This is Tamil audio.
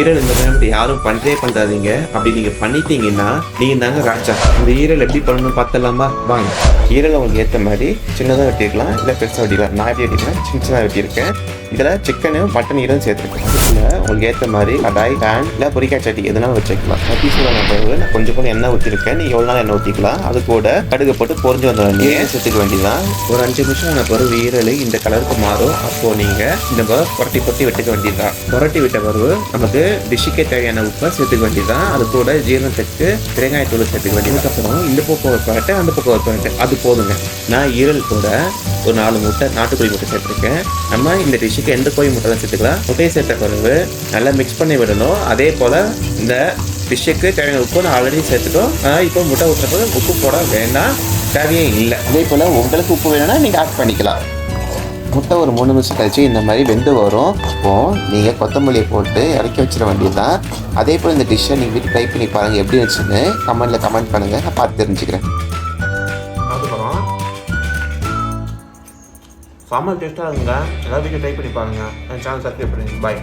ஈரல் இந்த மாதிரி யாரும் பண்ணாதீங்க. அப்படி நீங்க பண்ணிட்டீங்கன்னா நீங்க தாங்க ராஜா. இந்த ஈரல் எப்படி பண்ணணும்னு பார்த்தலாமா? வாங்க. ஈரல் உங்களுக்கு ஏற்ற மாதிரி சின்னதாக வெட்டிருக்கலாம், இல்லை பெருசாக வெட்டிக்கலாம். நான் எப்படி வெட்டிருக்கேன், சின்னதாக வெட்டியிருக்கேன். இதில் சிக்கனு மட்டன் ஈரல் சேர்த்துருக்கேன். அதுக்குள்ள உங்களுக்கு ஏற்ற மாதிரி கடாய், பேன் இல்லை பொரிக்காய் சட்டி எதுனாலும் வச்சுக்கலாம். பீஸோட பிறகு நான் கொஞ்சம் எண்ணெய் ஊற்றிருக்கேன். நீங்கள் எவ்வளோ நாள் எண்ணெய் ஊற்றிக்கலாம். அது கூட கடுகு போட்டு பொரிஞ்சு வந்த வேண்டிய சேர்த்துக்க வேண்டியதான். ஒரு 5 நிமிஷம் ஆன பிறகு ஈரல் இந்த கலருக்கு மாறும். அப்போது நீங்கள் இந்த புரட்டி வெட்டுக்க வேண்டியதுதான். புரட்டி விட்ட பிறகு நமக்கு டிஷ்ஷுக்கே தேவையான உப்பை சேர்த்துக்க வேண்டியதான். அது கூட ஜீரணத்துக்கு தேங்காய் தூள் சேர்த்துக்க வேண்டியது. அதுக்கப்புறம் இந்த பக்கம் ஒரு பரட்டை, அந்த பக்கம் ஒரு பரட்டை, அது போதுங்க. நான் ஈரல் கூட ஒரு 4 முட்டை நாட்டுக்கோழி முட்டை சேர்த்துருக்கேன். நம்ம இந்த டிஷ்ஷுக்கு எந்த கோழி முட்டை தான் சேர்த்துக்கலாம். முட்டையை சேர்த்த பிறகு நல்லா மிக்ஸ் பண்ணி விடணும். அதே போல் இந்த டிஷ்ஷுக்கு தேவையான உப்பு நான் ஆல்ரெடி சேர்த்துட்டோம். இப்போ முட்டை ஊற்றுறப்போ உப்பு போட வேண்டாம், தேவையே இல்லை. அதே போல் உங்களுக்கு உப்பு வேணும்னா நீங்கள் ஆட் பண்ணிக்கலாம். முட்டை ஒரு 3 நிமிஷம் கழிச்சு இந்த மாதிரி வெந்து வரும். அப்போது நீங்கள் கொத்தமல்லியை போட்டு இறக்கி வச்சிட வேண்டியது தான். அதே போல் இந்த டிஷ்ஷை நீங்கள் வீட்டு ட்ரை பண்ணி பாருங்கள் எப்படி வச்சுன்னு கமெண்ட் பண்ணுங்கள். நான் பார்த்து தெரிஞ்சுக்கிறேன். அதுக்கப்புறம் செம்ம டேஸ்ட்டாக இருக்குங்க. எல்லா வீட்லையும் ட்ரை பண்ணி பாருங்கள். என் சேனல் சப்ஸ்கிரைப் பண்ணுங்கள். பாய்.